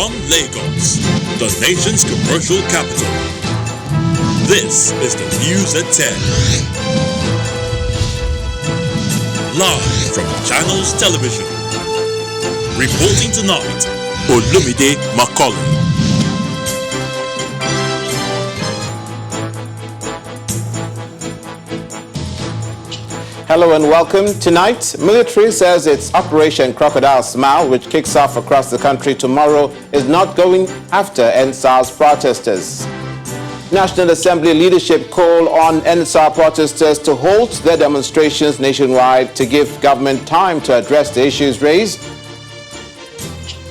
From Lagos, the nation's commercial capital, this is the News at 10. Live from Channels Television. Reporting tonight, Olumide Macaulay. Hello and welcome. Tonight, military says its Operation Crocodile Smile, which kicks off across the country tomorrow, is not going after NSAS protesters. National Assembly leadership call on NSAS protesters to halt their demonstrations nationwide to give government time to address the issues raised.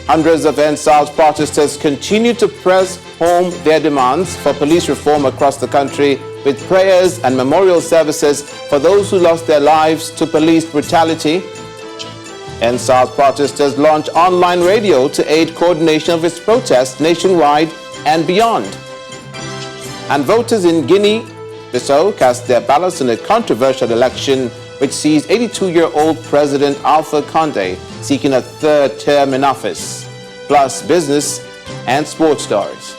Hundreds of NSAS protesters continue to press home their demands for police reform across the country, with prayers and memorial services for those who lost their lives to police brutality. NSAS protesters launch online radio to aid coordination of its protests nationwide and beyond. And voters in Guinea-Bissau cast their ballots in a controversial election which sees 82-year-old President Alpha Condé seeking a third term in office, plus business and sports stories.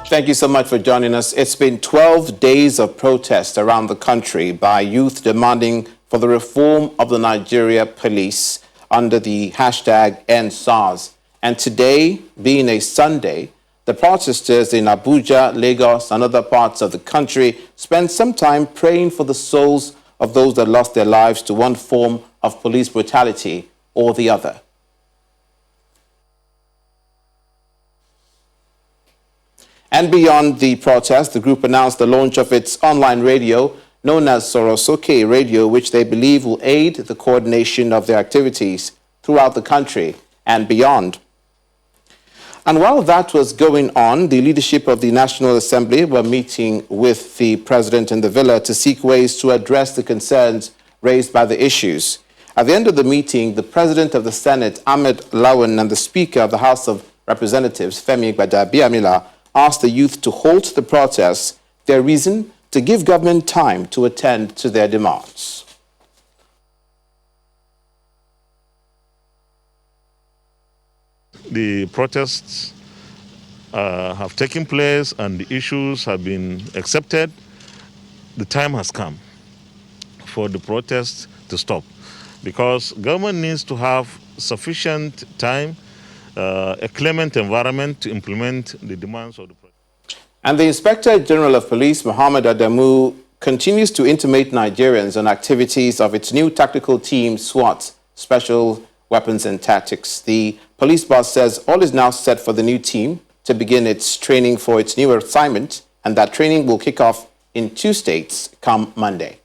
Thank you so much for joining us. It's been 12 days of protest around the country by youth demanding for the reform of the Nigeria police under the hashtag #EndSARS. And today, being a Sunday, the protesters in Abuja, Lagos, and other parts of the country spent some time praying for the souls of those that lost their lives to one form of police brutality or the other. And beyond the protest, the group announced the launch of its online radio, known as Sorosoke Radio, which they believe will aid the coordination of their activities throughout the country and beyond. And while that was going on, the leadership of the National Assembly were meeting with the president in the villa to seek ways to address the concerns raised by the issues. At the end of the meeting, the president of the Senate, Ahmed Lawan, and the speaker of the House of Representatives, Femi Gbadabiamila, asked the youth to halt the protests, their reason to give government time to attend to their demands. The protests have taken place and the issues have been accepted. The time has come for the protests to stop because government needs to have sufficient time, a clement environment to implement the demands of the project. And the Inspector General of Police, Muhammad Adamu, continues to intimate Nigerians on activities of its new tactical team, SWAT, Special Weapons and Tactics. The police boss says all is now set for the new team to begin its training for its new assignment, and that training will kick off in 2 states come Monday.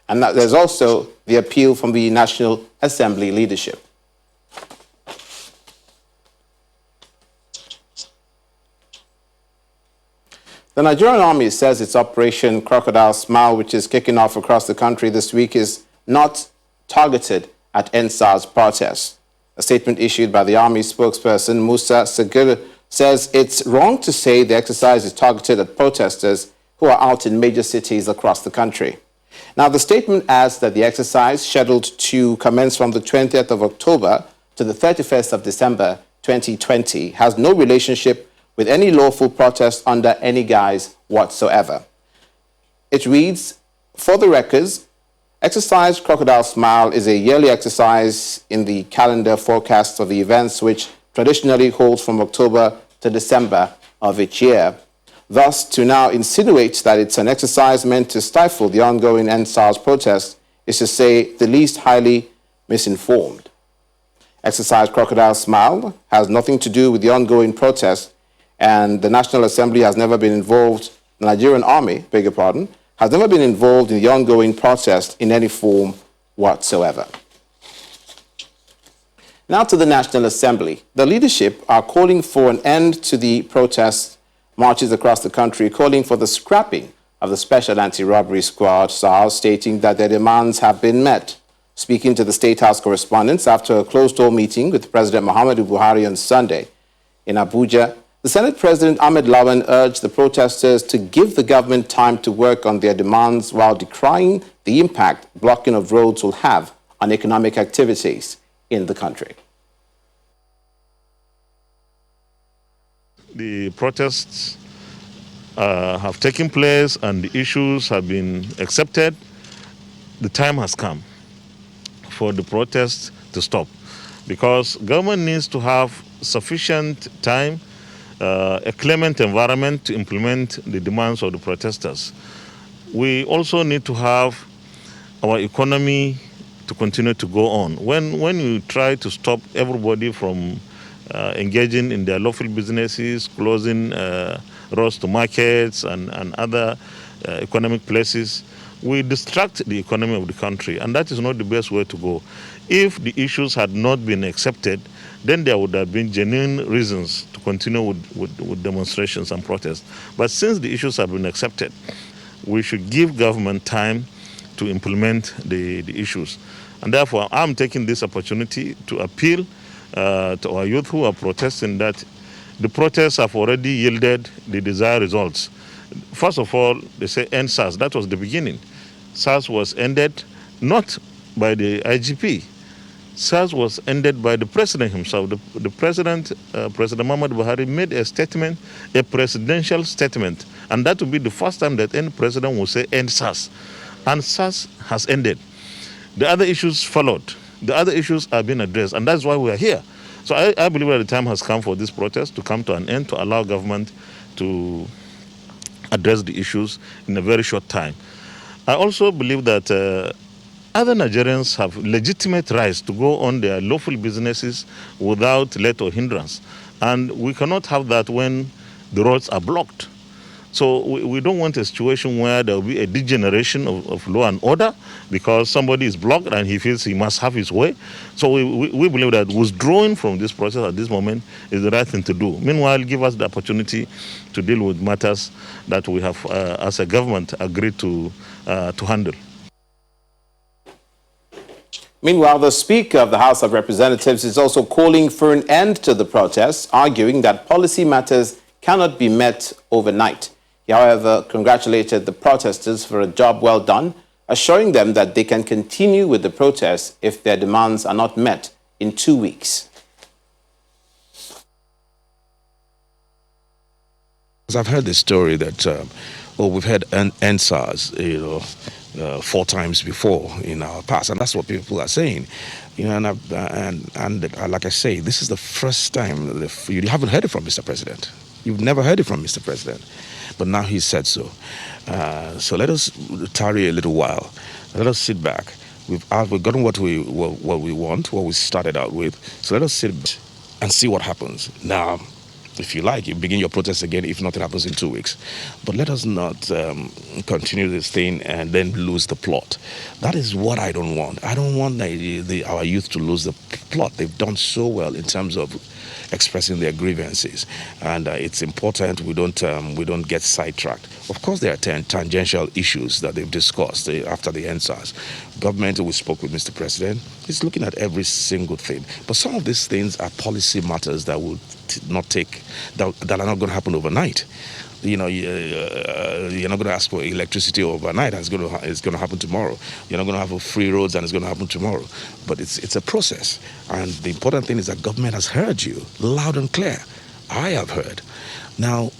And there's also the appeal from the National Assembly leadership. The Nigerian Army says its Operation Crocodile Smile, which is kicking off across the country this week, is not targeted at NSAS protests. A statement issued by the Army spokesperson, Musa Sagir, says it's wrong to say the exercise is targeted at protesters who are out in major cities across the country. Now, the statement adds that the exercise, scheduled to commence from the 20th of October to the 31st of December 2020, has no relationship with any lawful protest under any guise whatsoever. It reads, for the records, Exercise Crocodile Smile is a yearly exercise in the calendar forecast of the events which traditionally holds from October to December of each year. Thus, to now insinuate that it's an exercise meant to stifle the ongoing NSAS protest is to say the least highly misinformed. Exercise Crocodile Smile has nothing to do with the ongoing protest, and the National Assembly has never been involved, the Nigerian Army, beg your pardon, has never been involved in the ongoing protest in any form whatsoever. Now to the National Assembly. The leadership are calling for an end to the protests marches across the country calling for the scrapping of the Special Anti-Robbery Squad, SARS, stating that their demands have been met. Speaking to the State House correspondents after a closed-door meeting with President Muhammadu Buhari on Sunday in Abuja, the Senate President Ahmed Lawan urged the protesters to give the government time to work on their demands while decrying the impact blocking of roads will have on economic activities in the country. The protests have taken place and the issues have been accepted. The time has come for the protests to stop because government needs to have sufficient time, a clement environment to implement the demands of the protesters. We also need to have our economy to continue to go on. When you try to stop everybody from engaging in their lawful businesses, closing roads to markets and other economic places, we distract the economy of the country, and that is not the best way to go. If the issues had not been accepted, then there would have been genuine reasons to continue with demonstrations and protests. But since the issues have been accepted, we should give government time to implement the issues. And therefore, I'm taking this opportunity to appeal to our youth who are protesting that the protests have already yielded the desired results. First of all, they say end SARS. That was the beginning. SARS was ended not by the IGP. SARS was ended by the president himself. The president, President Muhammadu Buhari, made a statement, a presidential statement, and that will be the first time that any president will say end SARS. And SARS has ended. The other issues followed. The other issues are being addressed, and that's why we are here. So I believe that the time has come for this protest to come to an end, to allow government to address the issues in a very short time. I also believe that other Nigerians have legitimate rights to go on their lawful businesses without let or hindrance. And we cannot have that when the roads are blocked. So we don't want a situation where there will be a degeneration of law and order because somebody is blocked and he feels he must have his way. So we believe that withdrawing from this process at this moment is the right thing to do. Meanwhile, give us the opportunity to deal with matters that we have, as a government, agreed to handle. Meanwhile, the Speaker of the House of Representatives is also calling for an end to the protests, arguing that policy matters cannot be met overnight. He, however, congratulated the protesters for a job well done, assuring them that they can continue with the protests if their demands are not met in 2 weeks. I've heard this story that, we've had NSARS, 4 times before in our past, and that's what people are saying. And like I say, this is the first time you haven't heard it from Mr. President. You've never heard it from Mr. President, but now he said so. So let us tarry a little while. Let us sit back. We've gotten what we want, what we started out with. So let us sit and see what happens. Now, if you like, you begin your protest again if nothing happens in 2 weeks. But let us not continue this thing and then lose the plot. That is what I don't want. I don't want our youth to lose the plot. They've done so well in terms of expressing their grievances, and it's important we don't get sidetracked. Of course, there are tangential issues that they've discussed after the NSARS. Government, we spoke with Mr. President, is looking at every single thing. But some of these things are policy matters that will that are not going to happen overnight. You're not going to ask for electricity overnight, and it's going to happen tomorrow. You're not going to have free roads, and it's going to happen tomorrow. But it's a process, and the important thing is that government has heard you loud and clear. I have heard. Now,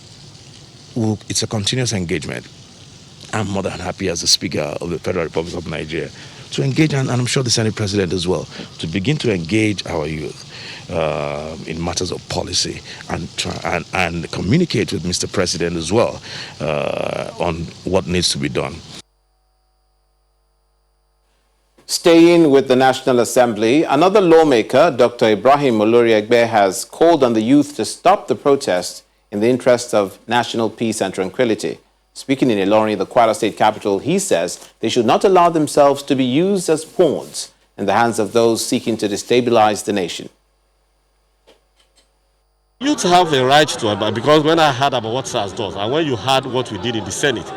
it's a continuous engagement. I'm more than happy as the Speaker of the Federal Republic of Nigeria to engage, and I'm sure the Senate President as well, to begin to engage our youth in matters of policy and communicate with Mr. President as well on what needs to be done. Staying with the National Assembly, another lawmaker, Dr. Ibrahim Oloriegbe, has called on the youth to stop the protests in the interest of national peace and tranquility. Speaking in Ilorin, the Kwara State capital, he says they should not allow themselves to be used as pawns in the hands of those seeking to destabilize the nation. Youth have a right to, because when I heard about what SARS does, and when you heard what we did in the Senate,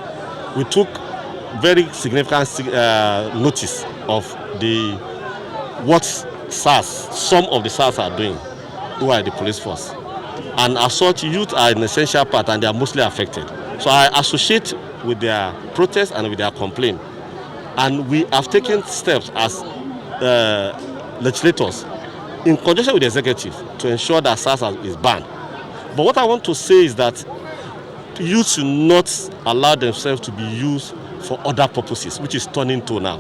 we took very significant notice of what SARS, some of the SARS are doing, who are the police force. And as such, youth are an essential part and they are mostly affected. So I associate with their protest and with their complaint. And we have taken steps as legislators in conjunction with the executive to ensure that SARS is banned. But what I want to say is that youth should not allow themselves to be used for other purposes, which is turning to now.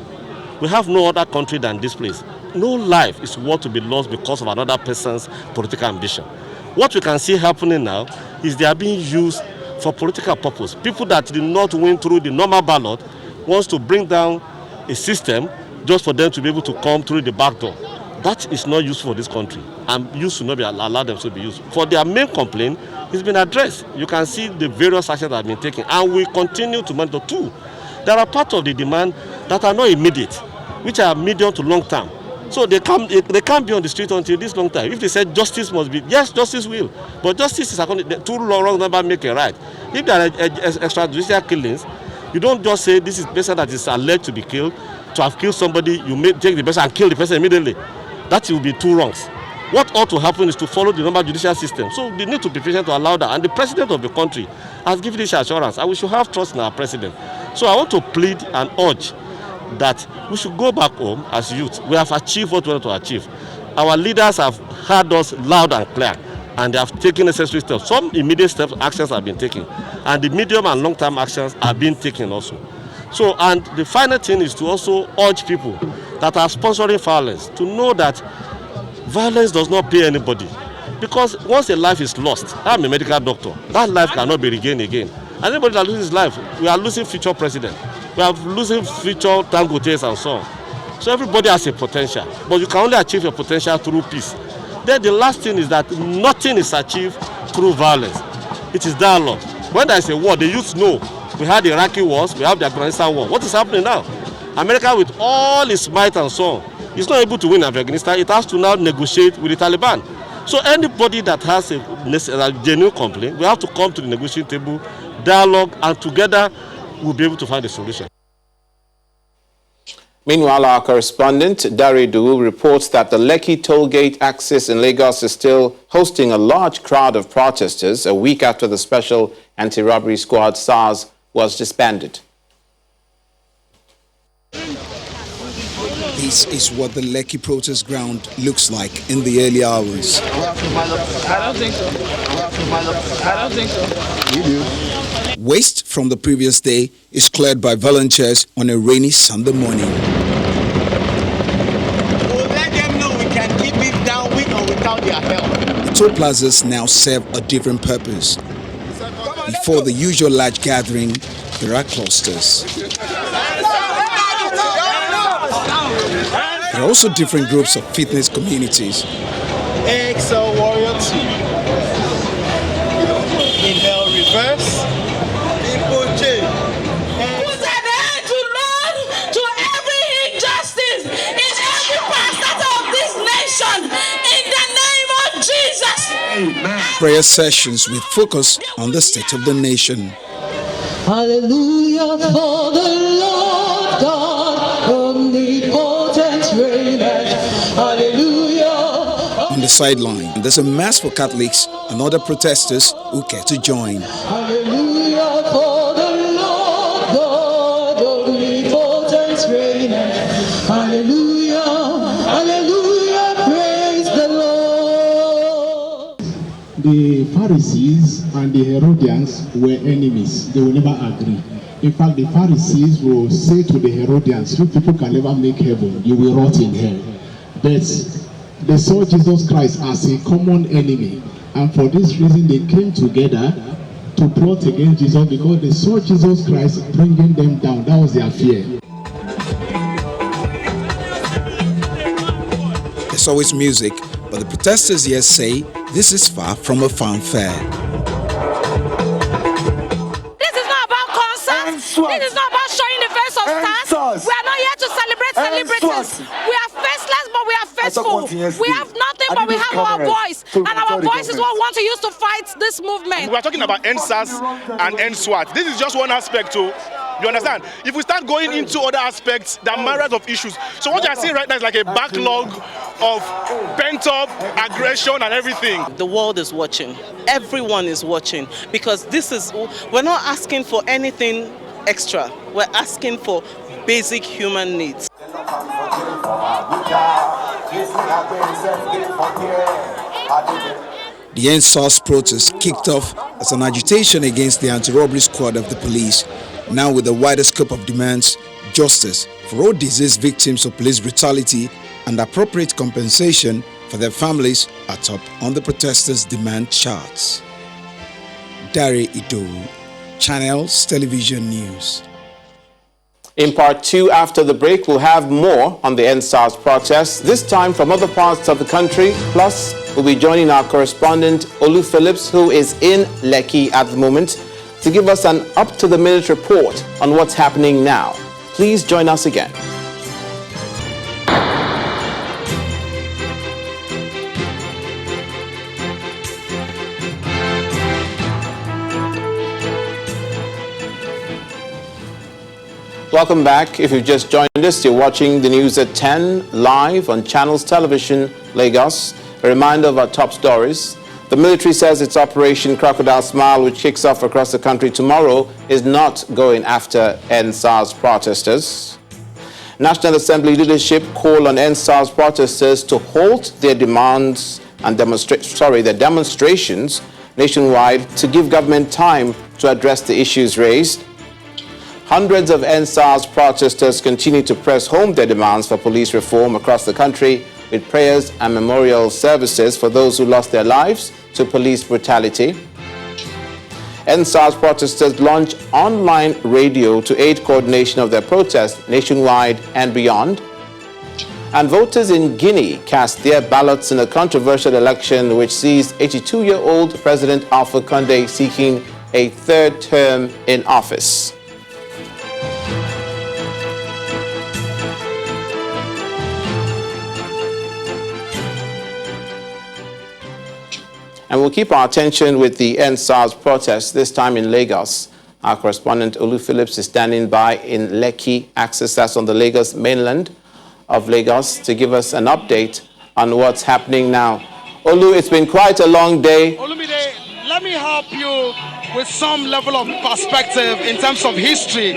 We have no other country than this place. No life is worth to be lost because of another person's political ambition. What we can see happening now is they are being used for political purpose. People that did not win through the normal ballot wants to bring down a system just for them to be able to come through the back door. That is not useful for this country, and youth should not be allowed them to be used. For their main complaint, it's been addressed. You can see the various actions that have been taken, and we continue to monitor too. There are parts of the demand that are not immediate, which are medium to long term. So they can't be on the street until this long time. If they said justice must be, yes, justice will. But justice is too long never make it right. If there are extrajudicial killings, you don't just say this is the person that is alleged to be killed, to have killed somebody, you may take the person and kill the person immediately. That will be two wrongs. What ought to happen is to follow the normal judicial system. So they need to be patient to allow that. And the president of the country has given this assurance, and we should have trust in our president. So I want to plead and urge that we should go back home as youth. We have achieved what we want to achieve. Our leaders have heard us loud and clear, and they have taken necessary steps. Some immediate steps, actions have been taken, and the medium and long-term actions are being taken also. So, and the final thing is to also urge people that are sponsoring violence to know that violence does not pay anybody. Because once a life is lost, I'm a medical doctor, that life cannot be regained again. And anybody that loses life, we are losing future president. We are losing future Dangotes and so on. So everybody has a potential, but you can only achieve your potential through peace. Then the last thing is that nothing is achieved through violence. It is dialogue. When there is a war, the youth know. We had the Iraqi wars, we have the Afghanistan war. What is happening now? America, with all its might and so on, is not able to win Afghanistan. It has to now negotiate with the Taliban. So anybody that has a genuine complaint, we have to come to the negotiating table, dialogue, and together we'll be able to find a solution. Meanwhile, our correspondent, Dari Duwu, reports that the Lekki Tollgate axis in Lagos is still hosting a large crowd of protesters a week after the Special Anti-Robbery Squad, SARS, was disbanded. This is what the Lekki protest ground looks like in the early hours. I don't think so. I don't think so. You do. Waste from the previous day is cleared by volunteers on a rainy Sunday morning. We'll let them know we can keep it down with or without their help. The toll plazas now serve a different purpose. Before the usual large gathering, there are clusters. There are also different groups of fitness communities. Excel Warrior 2. Inhale, reverse. People J. Put an end to Lord to every injustice in every facet of this nation in the name of Jesus. Amen. Prayer sessions with focus on the state of the nation. Hallelujah for the Lord God omnipotent reigneth. Hallelujah. On the sideline, there's a mass for Catholics and other protesters who care to join. Hallelujah for the Lord God omnipotent reigneth. Hallelujah. Hallelujah. Praise the Lord. The Pharisees and the Herodians were enemies. They will never agree. In fact, the Pharisees will say to the Herodians, "You people can never make heaven. You will rot in hell." But they saw Jesus Christ as a common enemy. And for this reason, they came together to plot against Jesus because they saw Jesus Christ bringing them down. That was their fear. There's always music, but the protesters here say this is far from a fanfare. This is not about concerts. This is not about showing the face of stars. We are not here to celebrate celebrities. We are faceless, but we are faceless. successful. We have nothing, but we have our voice. And our voice is what we want to use to fight this movement. We are talking about NSAS and NSWAT. This is just one aspect too. You understand? If we start going into other aspects, there are myriad of issues. So what you are seeing right now is like a backlog of pent-up aggression and everything. The world is watching. Everyone is watching, because we're not asking for anything extra. We're asking for basic human needs. The NSAS protest kicked off as an agitation against the anti-robbery squad of the police, now with a wider scope of demands: justice for all deceased victims of police brutality and appropriate compensation for their families are top on the protesters' demand charts. Dare Idowu, Channels Television News. In part 2, after the break, we'll have more on the NSAS protests, this time from other parts of the country. Plus, we'll be joining our correspondent, Olu Phillips, who is in Lekki at the moment, to give us an up-to-the-minute report on what's happening now. Please join us again. Welcome back. If you've just joined us, you're watching the news at 10 live on Channels Television, Lagos. A reminder of our top stories. The military says its Operation Crocodile Smile, which kicks off across the country tomorrow, is not going after NSAS protesters. National Assembly leadership call on NSAS protesters to halt their demands and their demonstrations nationwide to give government time to address the issues raised. Hundreds of NSAS protesters continue to press home their demands for police reform across the country, with prayers and memorial services for those who lost their lives to police brutality. NSAS protesters launch online radio to aid coordination of their protest nationwide and beyond. And voters in Guinea cast their ballots in a controversial election which sees 82-year-old President Alpha Condé seeking a third term in office. And we'll keep our attention with the NSAS protests, this time in Lagos. Our correspondent Olu Phillips is standing by in Lekki, access that's on the Lagos mainland of Lagos, to give us an update on what's happening now. Olu, it's been quite a long day. Olumide, let me help you with some level of perspective in terms of history.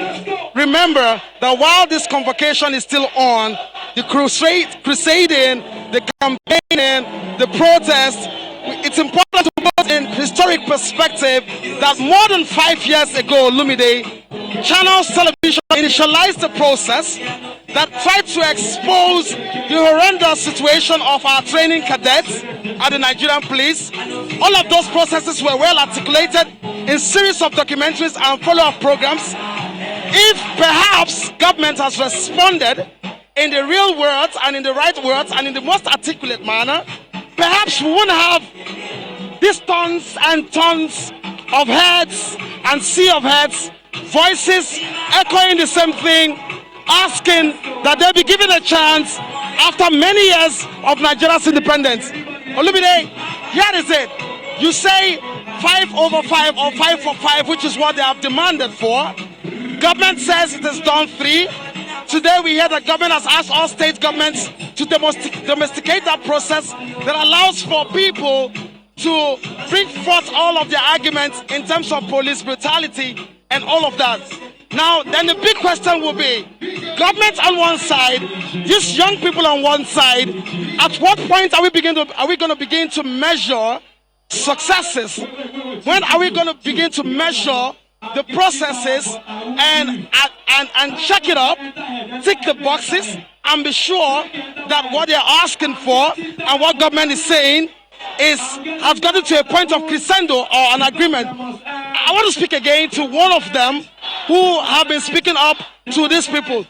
Remember that while this convocation is still on, the crusading, the campaigning, the protest, it's important to put in historic perspective that more than 5 years ago, Lumide, Channels Television initialized the process that tried to expose the horrendous situation of our training cadets at the Nigerian police. All of those processes were well articulated in series of documentaries and follow-up programs. If perhaps government has responded in the real words and in the right words and in the most articulate manner, perhaps we won't have these tons and tons of heads and sea of heads, voices echoing the same thing, asking that they be given a chance after many years of Nigeria's independence. Olumide, here is it. You say 5 over 5 or 5 for 5, which is what they have demanded for. Government says it has done 3. Today we hear that government has asked all state governments to domesticate that process that allows for people to bring forth all of their arguments in terms of police brutality and all of that. Now, then the big question will be, government on one side, these young people on one side, at what point are we going to begin to measure successes? When are we going to begin to measure the processes and check it up, tick the boxes, and be sure that what they're asking for and what government is saying has gotten to a point of crescendo or an agreement. I want to speak again to one of them who have been speaking up to these people.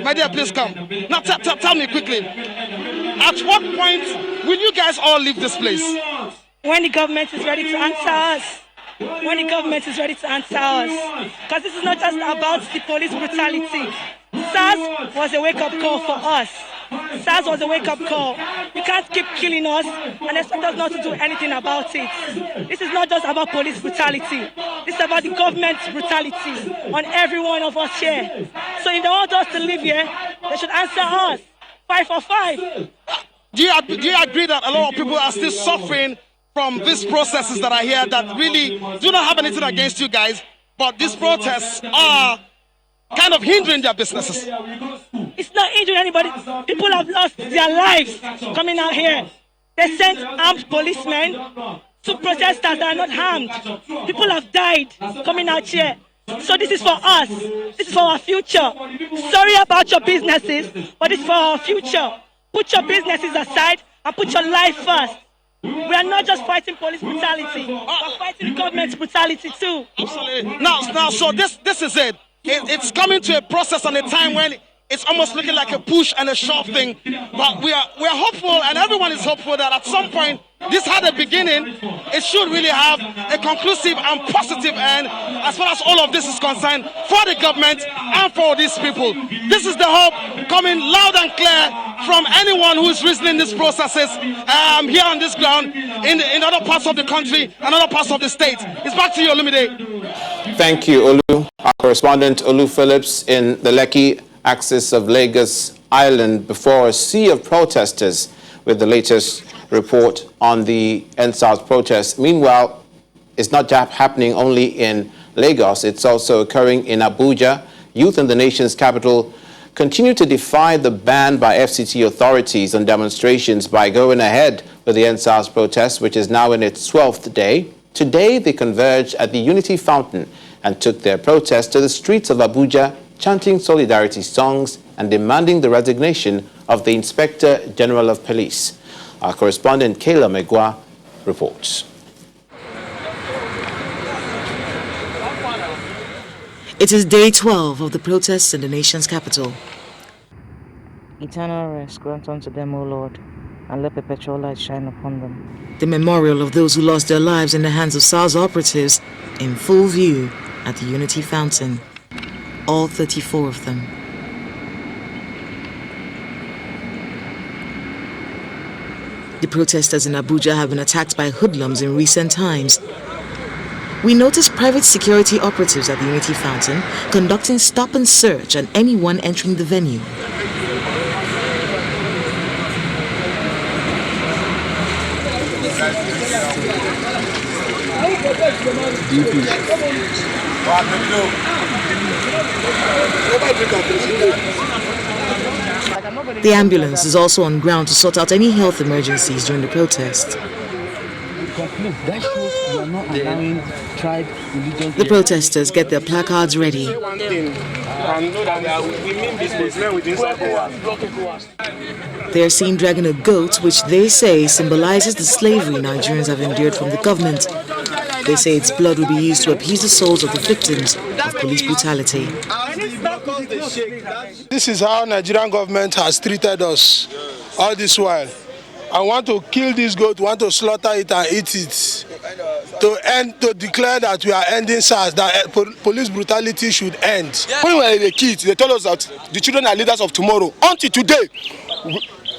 My dear, please come. Now tell me quickly, at what point will you guys all leave this place? When the government is ready to answer us. When the government is ready to answer us. Because this is not just about the police brutality. SARS was a wake-up call for us. SARS was a wake-up call. You can't keep killing us and expect us not to do anything about it. This is not just about police brutality. This is about the government's brutality on every one of us here. So if they want us to live here, they should answer us. 5 for 5. Do you agree that a lot of people are still suffering from these processes that are here that really do not have anything against you guys, but these protests are kind of hindering their businesses? It's not hindering anybody. People have lost their lives coming out here. They sent armed policemen to protesters that are not armed. People have died coming out here. So this is for us. This is for our future. Sorry about your businesses, but it's for our future. Put your businesses aside and put your life first. We are not just fighting police brutality. We're fighting government brutality too. Absolutely. Now, so this is it. It's coming to a process and a time when it's almost looking like a push and a shove thing. But we're hopeful, and everyone is hopeful that at some point this had a beginning. It should really have a conclusive and positive end as far as all of this is concerned for the government and for these people. This is the hope coming loud and clear from anyone who is reasoning these processes here on this ground, in other parts of the country and other parts of the state. It's back to you, Olumide. Thank you, Olu. Our correspondent, Olu Phillips, in the Lekki axis of Lagos Island before a sea of protesters with the latest report on the NSAS protests. Meanwhile, it's not happening only in Lagos, it's also occurring in Abuja. Youth in the nation's capital continue to defy the ban by FCT authorities on demonstrations by going ahead with the NSAS protest, which is now in its 12th day. Today, they converged at the Unity Fountain and took their protest to the streets of Abuja, chanting solidarity songs and demanding the resignation of the Inspector General of Police. Our correspondent Kayla Megwa reports. It is day 12 of the protests in the nation's capital. Eternal rest grant unto them, O Lord, and let perpetual light shine upon them. The memorial of those who lost their lives in the hands of SARS operatives in full view at the Unity Fountain. All 34 of them. The protesters in Abuja have been attacked by hoodlums in recent times. We noticed private security operatives at the Unity Fountain conducting stop and search on anyone entering the venue. The ambulance is also on ground to sort out any health emergencies during the protest. The protesters get their placards ready. They are seen dragging a goat, which they say symbolizes the slavery Nigerians have endured from the government. They say its blood will be used to appease the souls of the victims of police brutality. This is how Nigerian government has treated us all this while. I want to kill this goat, want to slaughter it and eat it. To declare that we are ending SARS, that police brutality should end. When we were a kid, they told us that the children are leaders of tomorrow. Until today,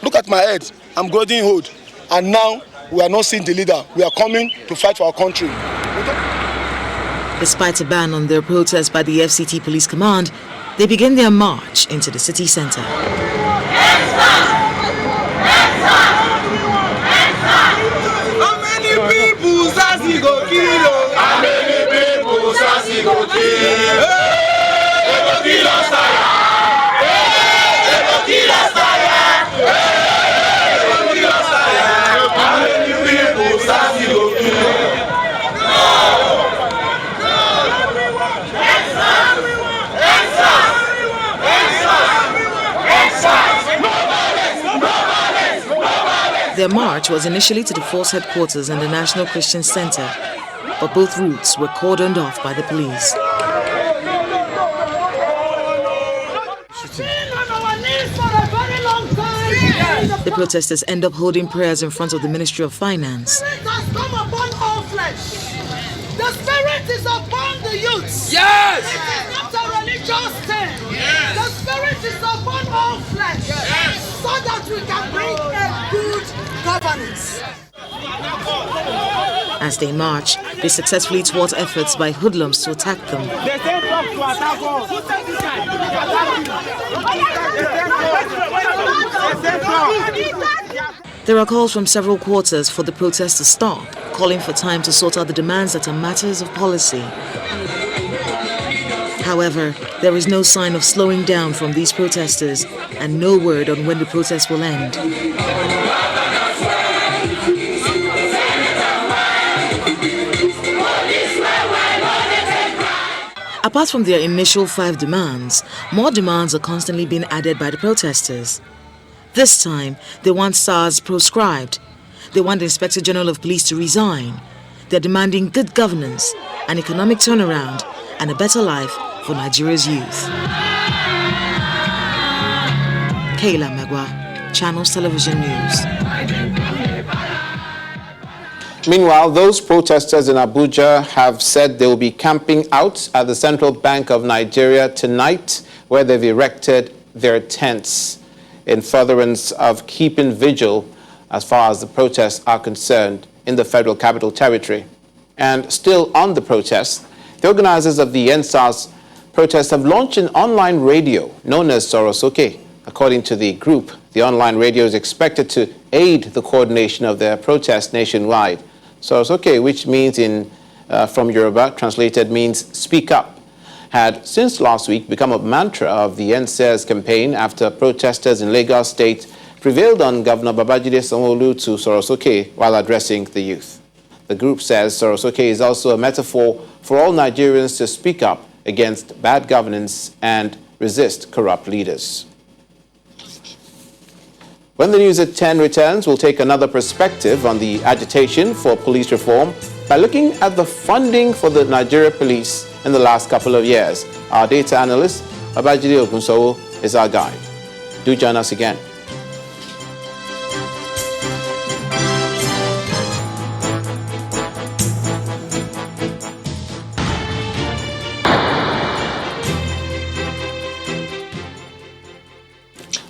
look at my head, I'm growing old. And now, we are not seeing the leader. We are coming to fight for our country. Despite a ban on their protest by the FCT Police Command, they begin their march into the city center. How many people Sassy go kill? How many people Sassy go kill? They go kill us, they go kill us, they go kill us. How many people Sassy go kill? Their march was initially to the force headquarters and the National Christian Center, but both routes were cordoned off by the police. The protesters end up holding prayers in front of the Ministry of Finance. The Spirit is upon the youth. Yes. It is not a religious thing. Yes. The Spirit is upon all flesh. Yes. So that we can bring a good governance. As they march, they successfully thwart efforts by hoodlums to attack them. There are calls from several quarters for the protest to stop, calling for time to sort out the demands that are matters of policy. However, there is no sign of slowing down from these protesters and no word on when the protest will end. Apart from their initial 5 demands, more demands are constantly being added by the protesters. This time, they want SARS proscribed. They want the Inspector General of Police to resign. They're demanding good governance, an economic turnaround, and a better life for Nigeria's youth. Kayla Megwa, Channels Television News. Meanwhile, those protesters in Abuja have said they will be camping out at the Central Bank of Nigeria tonight, where they've erected their tents in furtherance of keeping vigil as far as the protests are concerned in the Federal Capital Territory. And still on the protests, the organizers of the NSAS protest have launched an online radio known as Sorosoke. According to the group, the online radio is expected to aid the coordination of their protests nationwide. Sorosoke, which means from Yoruba, translated means speak up, had since last week become a mantra of the NSAS campaign after protesters in Lagos State prevailed on Governor Babajide Sanwo-Olu to Sorosoke while addressing the youth. The group says Sorosoke is also a metaphor for all Nigerians to speak up against bad governance and resist corrupt leaders. When the news at 10 returns, we'll take another perspective on the agitation for police reform by looking at the funding for the Nigeria police in the last couple of years. Our data analyst, Babajide Ogunsowo, is our guide. Do join us again.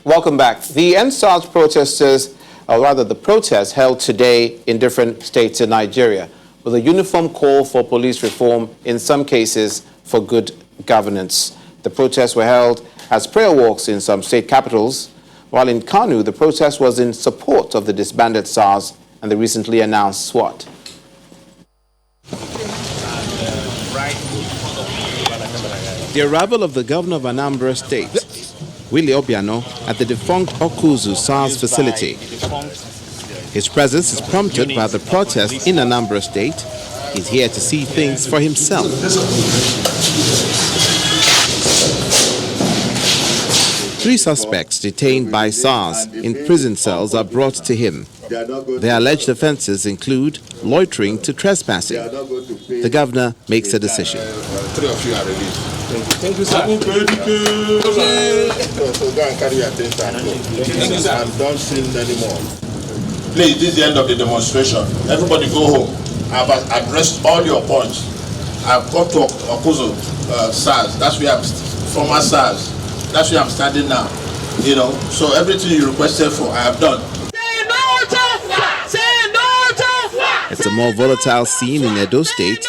Welcome back. The NSAS protesters, or rather the protests held today in different states in Nigeria, with a uniform call for police reform, in some cases for good governance. The protests were held as prayer walks in some state capitals, while in Kanu, the protest was in support of the disbanded SARS and the recently announced SWAT. The arrival of the governor of Anambra State, Willie Obiano, at the defunct Okuzu SARS facility. His presence is prompted by the protests in Anambra State. He's here to see things for himself. 3 suspects detained by SARS in prison cells are brought to him. Their alleged offences include loitering to trespassing. The governor makes a decision. 3 of you are released. Thank you, sir. So go and carry your things and go. And don't sin anymore. Please, this is the end of the demonstration. Everybody go home. I've addressed all your points. I've got to oppose SARS. That's where I'm former SARS. That's where I'm standing now. You know, so everything you requested for, I have done. It's a more volatile scene in Edo State.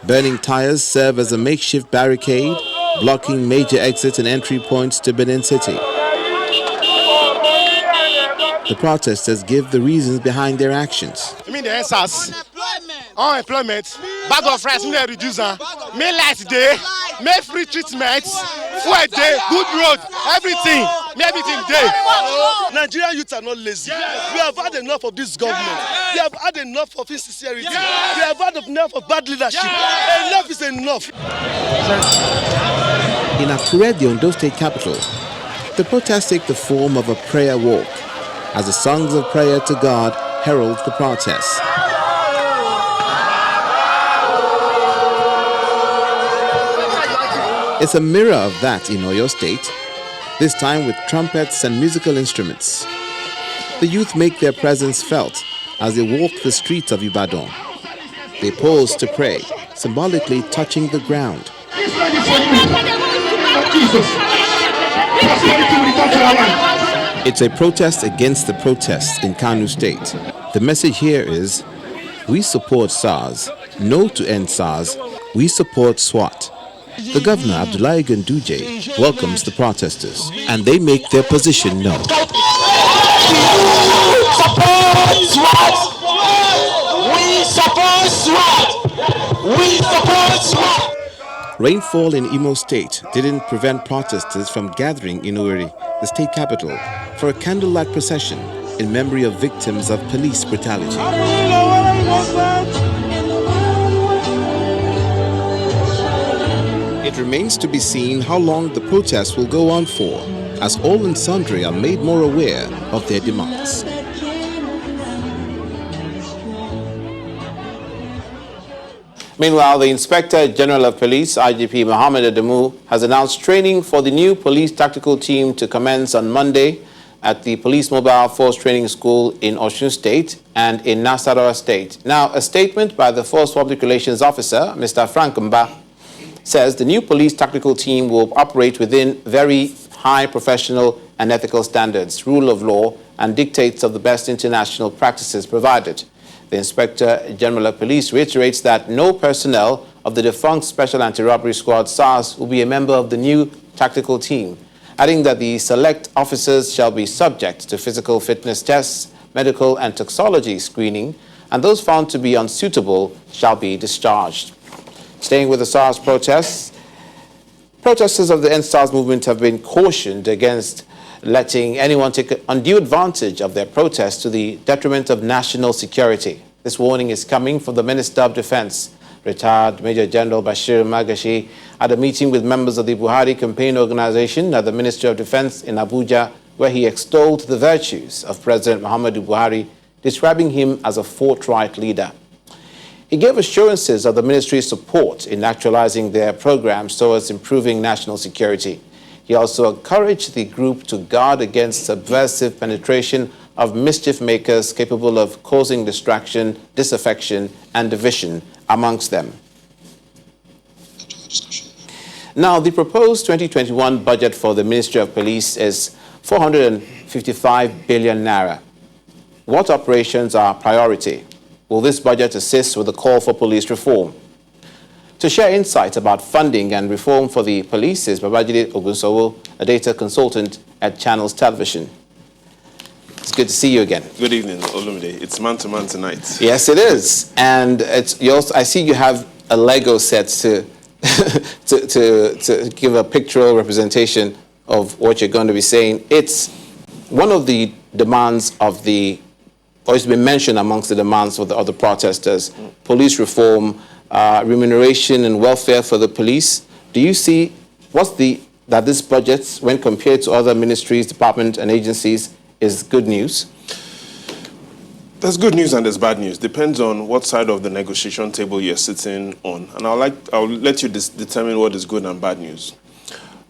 Burning tires serve as a makeshift barricade, blocking major exit and entry points to Benin City. The protesters give the reasons behind their actions. I mean the NSAS, unemployment, bag of rice, may reduce, may light day, may free treatment, fuel day, good road, everything day. Nigerian youths are not lazy. Yes. We have had enough of this government. Yes. We have had enough of insincerity. Yes. We have had enough of bad leadership. Yes. Enough is enough. In Akure, the Ondo State capital, the protests take the form of a prayer walk, as the songs of prayer to God herald the protests. It's a mirror of that in Oyo State, this time with trumpets and musical instruments. The youth make their presence felt as they walk the streets of Ibadan. They pause to pray, symbolically touching the ground. It's a protest against the protests in Kano State. The message here is, we support SARS, no to end SARS, we support SWAT. The governor, Abdullahi Ganduje, welcomes the protesters, and they make their position known. Rainfall in Imo State didn't prevent protesters from gathering in Owerri, the state capital, for a candlelight procession in memory of victims of police brutality. It remains to be seen how long the protests will go on for, as all and sundry are made more aware of their demands. Meanwhile, the Inspector General of Police, IGP Mohammed Adamu, has announced training for the new police tactical team to commence on Monday at the Police Mobile Force Training School in Osun State and in Nasarawa State. Now, a statement by the Force Public Relations Officer, Mr. Frank Mba, says the new police tactical team will operate within very high professional and ethical standards, rule of law, and dictates of the best international practices provided. The Inspector General of Police reiterates that no personnel of the defunct Special Anti-Robbery Squad SARS will be a member of the new tactical team, adding that the select officers shall be subject to physical fitness tests, medical and toxicology screening, and those found to be unsuitable shall be discharged. Staying with the SARS protests, protesters of the End SARS movement have been cautioned against letting anyone take undue advantage of their protest to the detriment of national security. This warning is coming from the Minister of Defense, retired Major General Bashir Magashi, at a meeting with members of the Buhari campaign organization at the Ministry of Defense in Abuja, where he extolled the virtues of President Muhammadu Buhari, describing him as a forthright leader. He gave assurances of the ministry's support in actualizing their programs towards improving national security. He also encouraged the group to guard against subversive penetration of mischief makers capable of causing distraction, disaffection, and division amongst them. Now, the proposed 2021 budget for the Ministry of Police is 455 billion naira. What operations are priority? Will this budget assist with the call for police reform? To share insights about funding and reform for the police is Babajide Ogunsowo, a data consultant at Channels Television. It's good to see you again. Good evening, Olumide. It's man-to-man tonight. Yes, it is. And I see you have a Lego set to, to give a pictorial representation of what you're going to be saying. It's one of the demands of the, or it's been mentioned amongst the demands of the protesters, police reform, remuneration and welfare for the police. Do you see that this budget, when compared to other ministries, departments, and agencies, is good news? There's good news and there's bad news. Depends on what side of the negotiation table you're sitting on. And I'll let you determine what is good and bad news.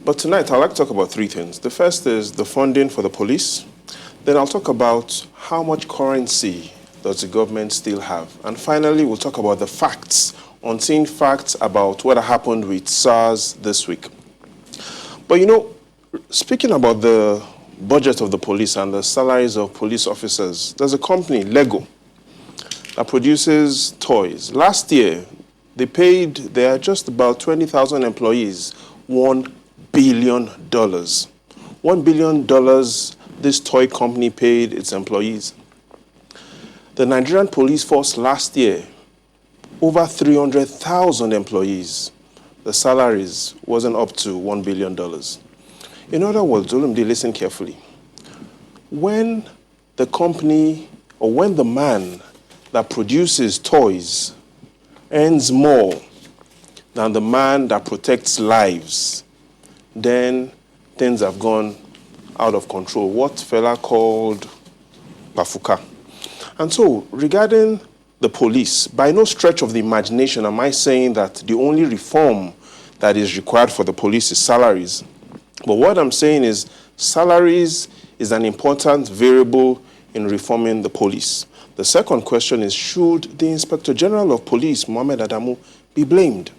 But tonight, I'd like to talk about three things. The first is the funding for the police. Then I'll talk about how much currency does the government still have. And finally, we'll talk about the facts, unseen facts about what happened with SARS this week. But you know, speaking about the budget of the police and the salaries of police officers, there's a company, Lego, that produces toys. Last year, they are just about 20,000 employees, $1 billion. $1 billion this toy company paid its employees. The Nigerian police force last year, over 300,000 employees. The salaries wasn't up to $1 billion. In other words, Olumide, listen carefully. When the company or when the man that produces toys earns more than the man that protects lives, then things have gone out of control. What Fela called Bafuka. And so, regarding the police, by no stretch of the imagination am I saying that the only reform that is required for the police is salaries. But what I'm saying is salaries is an important variable in reforming the police. The second question is, should the Inspector General of Police, Mohammed Adamu, be blamed?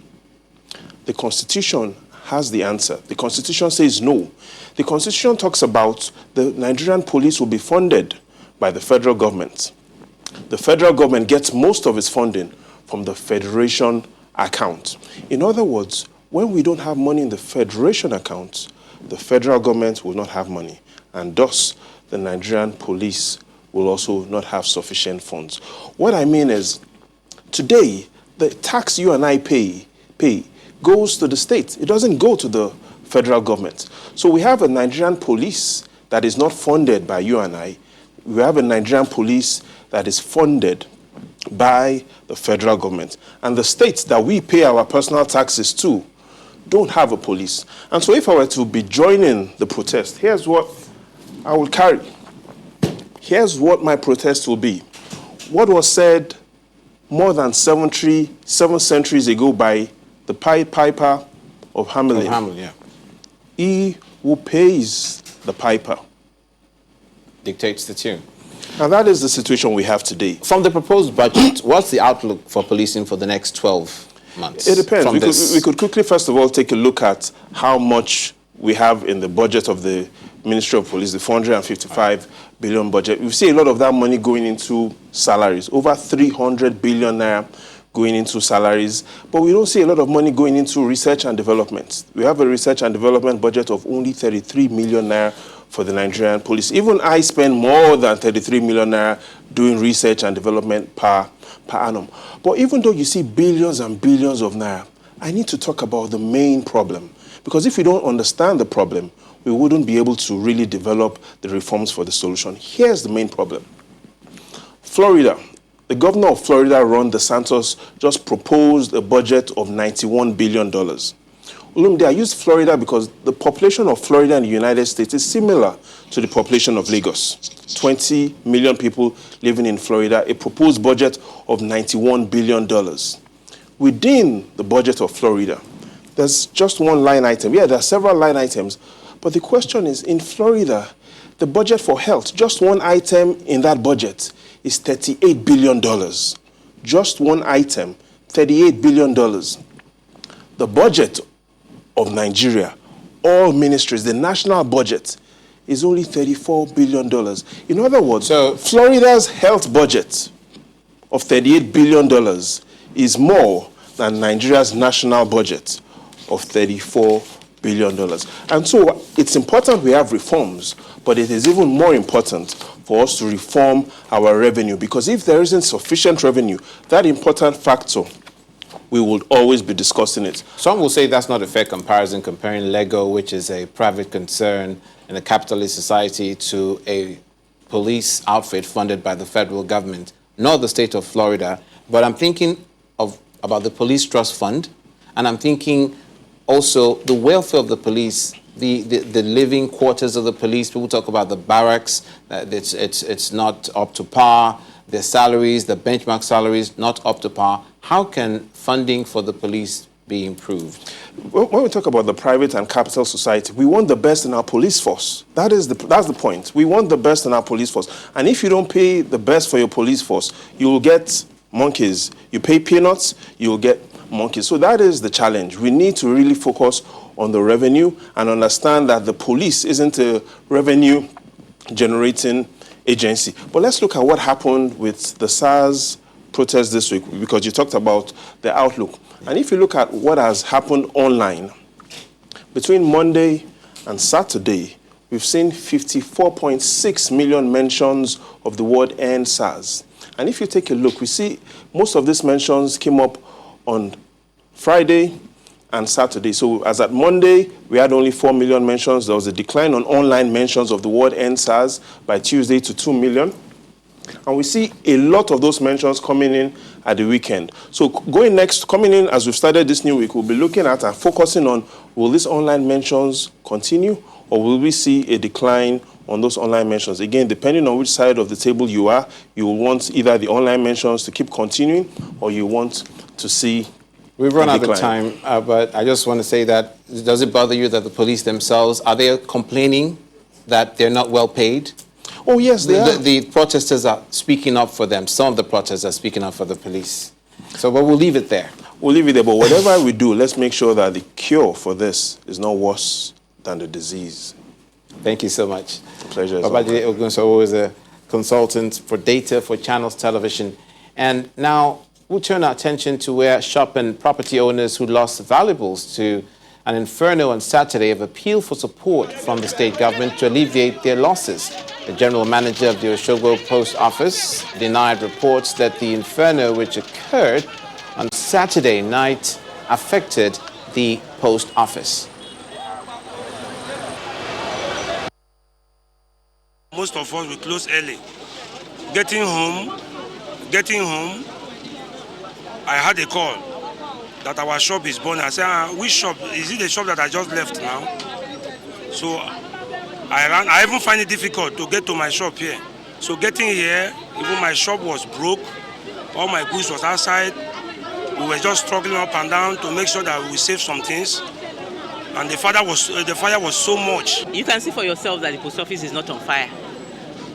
The Constitution has the answer. The Constitution says no. The Constitution talks about the Nigerian police will be funded by the federal government. The federal government gets most of its funding from the federation account. In other words, when we don't have money in the federation account, the federal government will not have money, and thus the Nigerian police will also not have sufficient funds. What I mean is, today, the tax you and I pay goes to the state. It doesn't go to the federal government. So we have a Nigerian police that is not funded by you and I. We have a Nigerian police that is funded by the federal government. And the states that we pay our personal taxes to don't have a police. And so if I were to be joining the protest, here's what I will carry. Here's what my protest will be. What was said more than 7 centuries ago by the Piper of Hamelin. He who pays the piper dictates the tune. And that is the situation we have today. From the proposed budget, what's the outlook for policing for the next 12 months? It depends. We could quickly, first of all, take a look at how much we have in the budget of the Ministry of Police, the 455 billion budget. We see a lot of that money going into salaries, over 300 billion naira going into salaries, but we don't see a lot of money going into research and development. We have a research and development budget of only 33 million naira for the Nigerian police. Even I spend more than 33 million naira doing research and development per annum. But even though you see billions and billions of naira, I need to talk about the main problem. Because if we don't understand the problem, we wouldn't be able to really develop the reforms for the solution. Here's the main problem. Florida. The governor of Florida, Ron DeSantis, just proposed a budget of $91 billion. Olumide, I use Florida because the population of Florida in the United States is similar to the population of Lagos. 20 million people living in Florida, a proposed budget of $91 billion. Within the budget of Florida, there's just one line item. Yeah, there are several line items, but the question is, in Florida, the budget for health, just one item in that budget is $38 billion. Just one item, $38 billion. The budget of Nigeria, all ministries, the national budget, is only $34 billion. In other words, Florida's health budget of $38 billion is more than Nigeria's national budget of $34 billion. And so it's important we have reforms, but it is even more important for us to reform our revenue, because if there isn't sufficient revenue, that important factor, we will always be discussing it. Some will say that's not a fair comparison, comparing Lego, which is a private concern in a capitalist society, to a police outfit funded by the federal government, not the state of Florida. But I'm thinking about the Police Trust Fund, and I'm thinking also the welfare of the police, the living quarters of the police. People talk about the barracks, it's not up to par, their salaries, the benchmark salaries, not up to par. How can funding for the police be improved? When we talk about the private and capital society, we want the best in our police force. That's the point. We want the best in our police force. And if you don't pay the best for your police force, you will get monkeys. You pay peanuts, you will get monkeys. So that is the challenge. We need to really focus on the revenue and understand that the police isn't a revenue generating agency. But let's look at what happened with the SARS protest this week, because you talked about the outlook. And if you look at what has happened online, between Monday and Saturday, we've seen 54.6 million mentions of the word end SARS. And if you take a look, we see most of these mentions came up on Friday and Saturday. So as at Monday, we had only 4 million mentions. There was a decline on online mentions of the word end SARS by Tuesday to 2 million. And we see a lot of those mentions coming in at the weekend. So coming in as we've started this new week, we'll be looking at and focusing on, will these online mentions continue, or will we see a decline on those online mentions? Again, depending on which side of the table you are, you will want either the online mentions to keep continuing, or you want to see We've run out of time, but I just want to say that, does it bother you that the police themselves, are they complaining that they're not well paid? Oh, yes, they are. The protesters are speaking up for them. Some of the protesters are speaking up for the police. So, but we'll leave it there. We'll leave it there, but whatever we do, let's make sure that the cure for this is not worse than the disease. Thank you so much. Pleasure. Babajide Ogunsowo is a consultant for data for Channels Television. And now we'll turn our attention to where shop and property owners who lost valuables to an inferno on Saturday have appealed for support from the state government to alleviate their losses. The general manager of the Oshogbo Post Office denied reports that the inferno, which occurred on Saturday night, affected the post office. Most of us will close early. Getting home, I had a call that our shop is burning. I said, which shop? Is it the shop that I just left now? So I even find it difficult to get to my shop here. So getting here, even my shop was broke. All my goods was outside. We were just struggling up and down to make sure that we save some things. And the fire was so much. You can see for yourself that the post office is not on fire.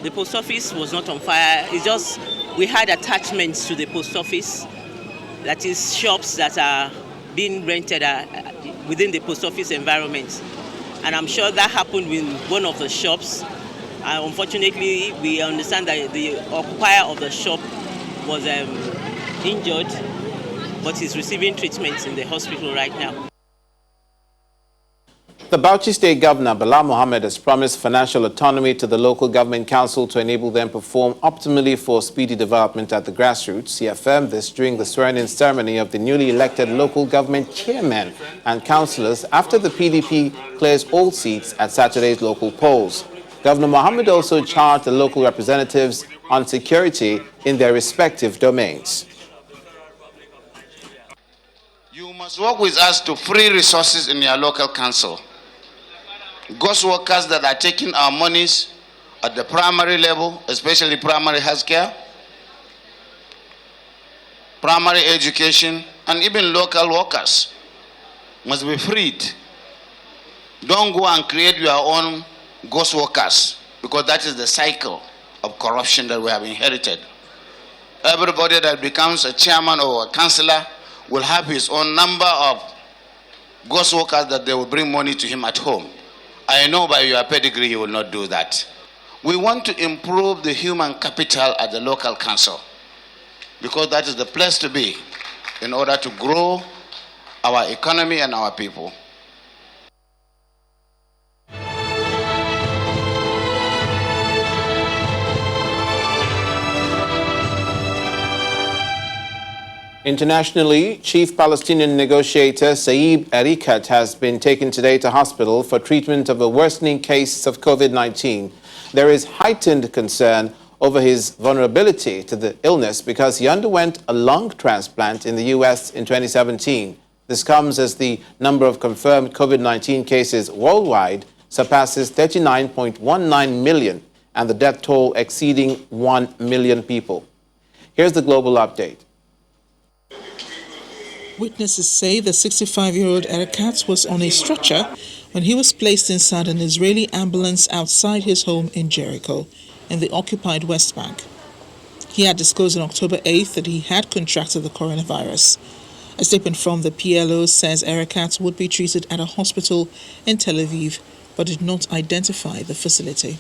The post office was not on fire. It's just we had attachments to the post office. That is shops that are being rented within the post office environment. And I'm sure that happened with one of the shops. Unfortunately, we understand that the occupier of the shop was injured, but is receiving treatment in the hospital right now. The Bauchi State Governor, Bala Mohammed, has promised financial autonomy to the local government council to enable them perform optimally for speedy development at the grassroots. He affirmed this during the swearing-in ceremony of the newly elected local government chairmen and councillors after the PDP clears all seats at Saturday's local polls. Governor Mohammed also charged the local representatives on security in their respective domains. You must work with us to free resources in your local council. Ghost workers that are taking our monies at the primary level, especially primary healthcare, primary education, and even local workers must be freed. Don't go and create your own ghost workers, because that is the cycle of corruption that we have inherited. Everybody that becomes a chairman or a councillor will have his own number of ghost workers that they will bring money to him at home. I know by your pedigree you will not do that. We want to improve the human capital at the local council, because that is the place to be in order to grow our economy and our people. Internationally, Chief Palestinian negotiator Saeb Erekat has been taken today to hospital for treatment of a worsening case of COVID-19. There is heightened concern over his vulnerability to the illness because he underwent a lung transplant in the U.S. in 2017. This comes as the number of confirmed COVID-19 cases worldwide surpasses 39.19 million and the death toll exceeding 1 million people. Here's the global update. Witnesses say the 65-year-old Erekat was on a stretcher when he was placed inside an Israeli ambulance outside his home in Jericho, in the occupied West Bank. He had disclosed on October 8th that he had contracted the coronavirus. A statement from the PLO says Erekat would be treated at a hospital in Tel Aviv, but did not identify the facility.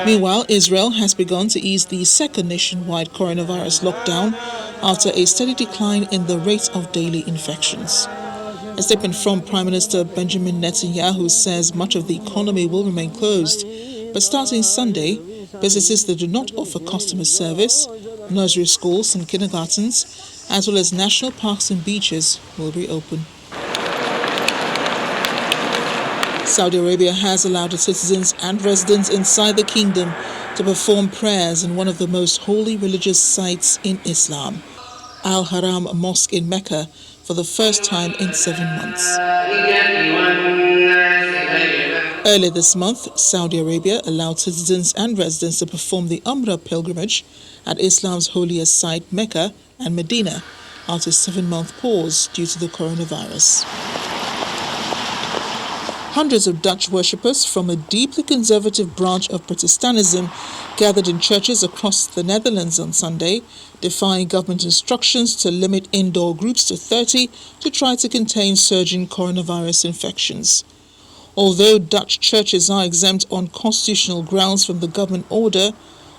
Meanwhile, Israel has begun to ease the second nationwide coronavirus lockdown after a steady decline in the rate of daily infections. A statement from Prime Minister Benjamin Netanyahu says much of the economy will remain closed, but starting Sunday, businesses that do not offer customer service, nursery schools and kindergartens, as well as national parks and beaches will reopen. Saudi Arabia has allowed its citizens and residents inside the kingdom to perform prayers in one of the most holy religious sites in Islam, Al-Haram Mosque in Mecca, for the first time in 7 months. Earlier this month, Saudi Arabia allowed citizens and residents to perform the Umrah pilgrimage at Islam's holiest site, Mecca and Medina, after a 7-month pause due to the coronavirus. Hundreds of Dutch worshippers from a deeply conservative branch of Protestantism gathered in churches across the Netherlands on Sunday, defying government instructions to limit indoor groups to 30 to try to contain surging coronavirus infections. Although Dutch churches are exempt on constitutional grounds from the government order,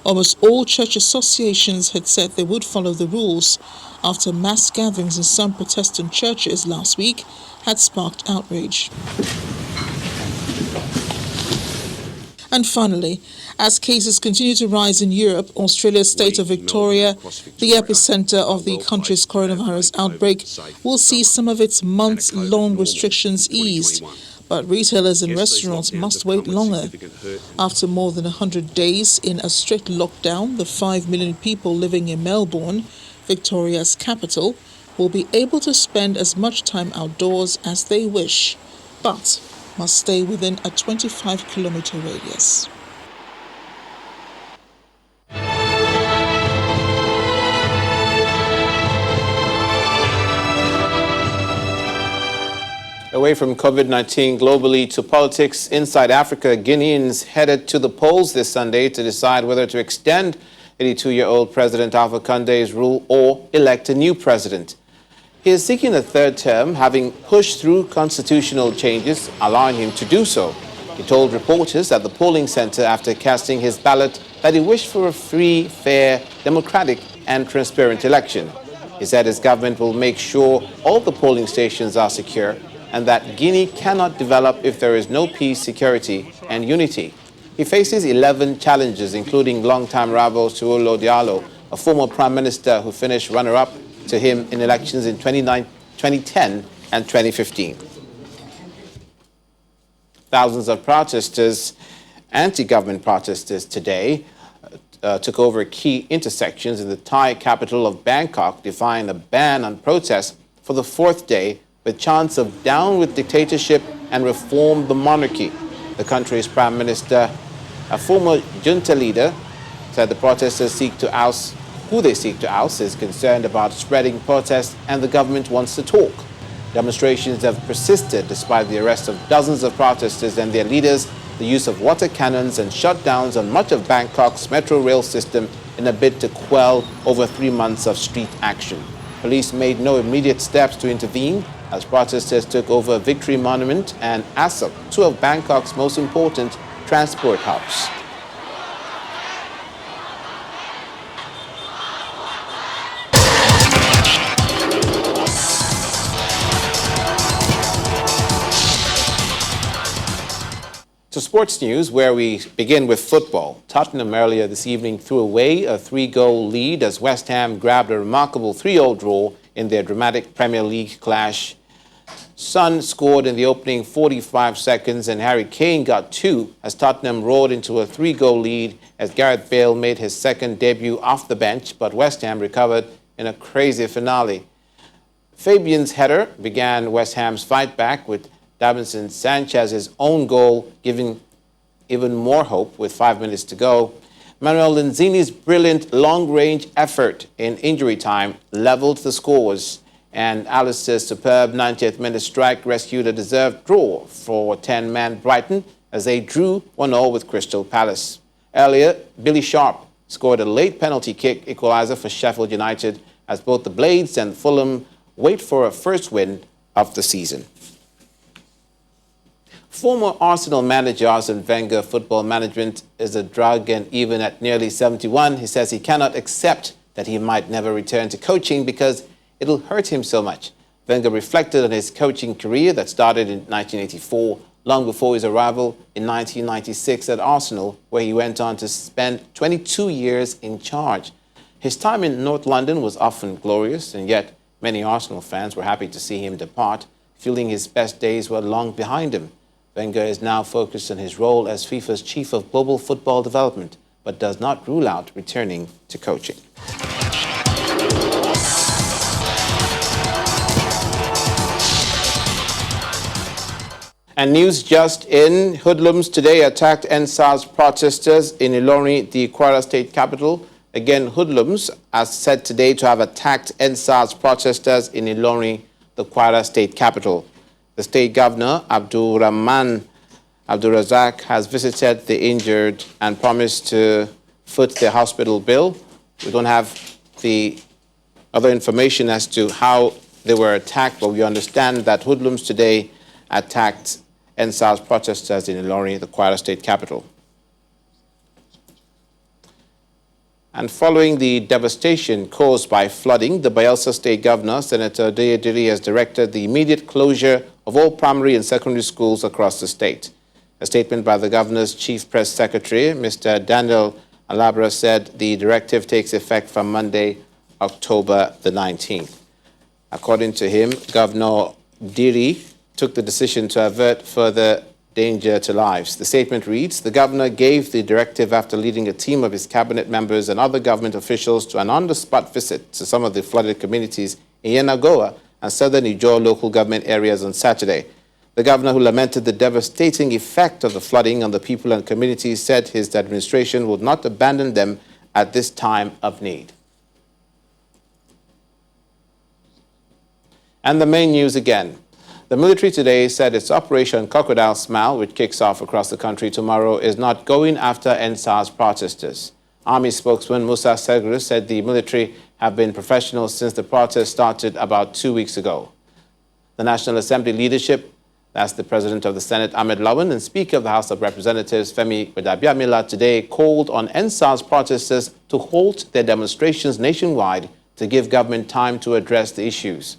almost all church associations had said they would follow the rules after mass gatherings in some Protestant churches last week had sparked outrage. And finally, as cases continue to rise in Europe, Australia's state of Victoria, the epicenter of the country's coronavirus outbreak, will see some of its months-long restrictions eased. But retailers and restaurants must wait longer. After more than 100 days in a strict lockdown, the 5 million people living in Melbourne, Victoria's capital, will be able to spend as much time outdoors as they wish, but must stay within a 25-kilometer radius. Away from COVID-19 globally to politics inside Africa, Guineans headed to the polls this Sunday to decide whether to extend 82-year-old President Alpha Conde's rule or elect a new president. He is seeking a third term, having pushed through constitutional changes allowing him to do so. He told reporters at the polling center after casting his ballot that he wished for a free, fair, democratic and transparent election. He said his government will make sure all the polling stations are secure and that Guinea cannot develop if there is no peace, security and unity. He faces 11 challenges, including long-time rival Tuolo Diallo, a former prime minister who finished runner-up to him in elections in 2010 and 2015. Thousands of protesters, anti-government protesters today, took over key intersections in the Thai capital of Bangkok, defying a ban on protests for the fourth day with chants of down with dictatorship and reform the monarchy. The country's prime minister, a former junta leader, said the protesters who they seek to oust is concerned about spreading protests and the government wants to talk. Demonstrations have persisted despite the arrest of dozens of protesters and their leaders, the use of water cannons and shutdowns on much of Bangkok's metro rail system in a bid to quell over 3 months of street action. Police made no immediate steps to intervene as protesters took over Victory Monument and Asop, two of Bangkok's most important transport hubs. To sports news, where we begin with football. Tottenham earlier this evening threw away a 3-goal lead as West Ham grabbed a remarkable 3-0 draw in their dramatic Premier League clash. Son scored in the opening 45 seconds and Harry Kane got 2 as Tottenham roared into a 3-goal lead as Gareth Bale made his second debut off the bench, but West Ham recovered in a crazy finale. Fabian's header began West Ham's fight back with Davinson Sanchez's own goal giving even more hope with 5 minutes to go. Manuel Lanzini's brilliant long-range effort in injury time leveled the scores, and Alistair's superb 90th minute strike rescued a deserved draw for 10-man Brighton as they drew 1-0 with Crystal Palace. Earlier, Billy Sharp scored a late penalty kick equaliser for Sheffield United as both the Blades and Fulham wait for a first win of the season. Former Arsenal manager Arsene Wenger, football management is a drug, and even at nearly 71, he says he cannot accept that he might never return to coaching because it'll hurt him so much. Wenger reflected on his coaching career that started in 1984, long before his arrival in 1996 at Arsenal, where he went on to spend 22 years in charge. His time in North London was often glorious, and yet many Arsenal fans were happy to see him depart, feeling his best days were long behind him. Wenger is now focused on his role as FIFA's chief of global football development, but does not rule out returning to coaching. And news just in, hoodlums today attacked NSAS protesters in Ilorin, the Kwara State capital. Again, hoodlums are said today to have attacked NSAS protesters in Ilorin, the Kwara State capital. The state governor, Abdul Rahman Abdulrazak has visited the injured and promised to foot their hospital bill. We don't have the other information as to how they were attacked, but we understand that hoodlums today attacked NSAS protesters in Ilorin, the Kwara State capital. And following the devastation caused by flooding, the Bayelsa State Governor, Senator Deyediri, has directed the immediate closure of all primary and secondary schools across the state. A statement by the governor's chief press secretary, Mr. Daniel Alabra, said the directive takes effect from Monday, October the 19th. According to him, Governor Diri took the decision to avert further danger to lives. The statement reads, the governor gave the directive after leading a team of his cabinet members and other government officials to an on-the-spot visit to some of the flooded communities in Yenagoa and southern Ijaw local government areas on Saturday. The governor, who lamented the devastating effect of the flooding on the people and communities, said his administration would not abandon them at this time of need. And the main news again. The military today said its Operation Crocodile Smile, which kicks off across the country tomorrow, is not going after NSAS protesters. Army spokesman Musa Segru said the military have been professional since the protest started about 2 weeks ago. The National Assembly leadership, that's the President of the Senate, Ahmed Lawan, and Speaker of the House of Representatives, Femi Gbadabiamila, today called on NSAS protesters to halt their demonstrations nationwide to give government time to address the issues.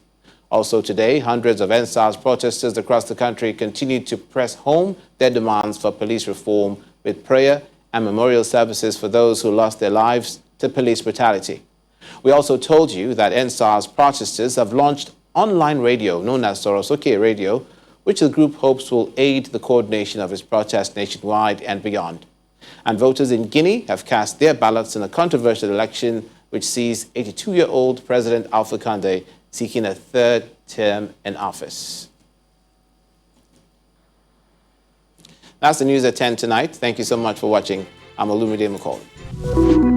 Also today, hundreds of NSAS protesters across the country continued to press home their demands for police reform with prayer and memorial services for those who lost their lives to police brutality. We also told you that NSAS protesters have launched online radio known as Sorosoke Radio, which the group hopes will aid the coordination of its protest nationwide and beyond. And voters in Guinea have cast their ballots in a controversial election which sees 82-year-old President Alpha Conde seeking a third term in office. That's the news at 10 tonight. Thank you so much for watching. I'm Olumide McCall.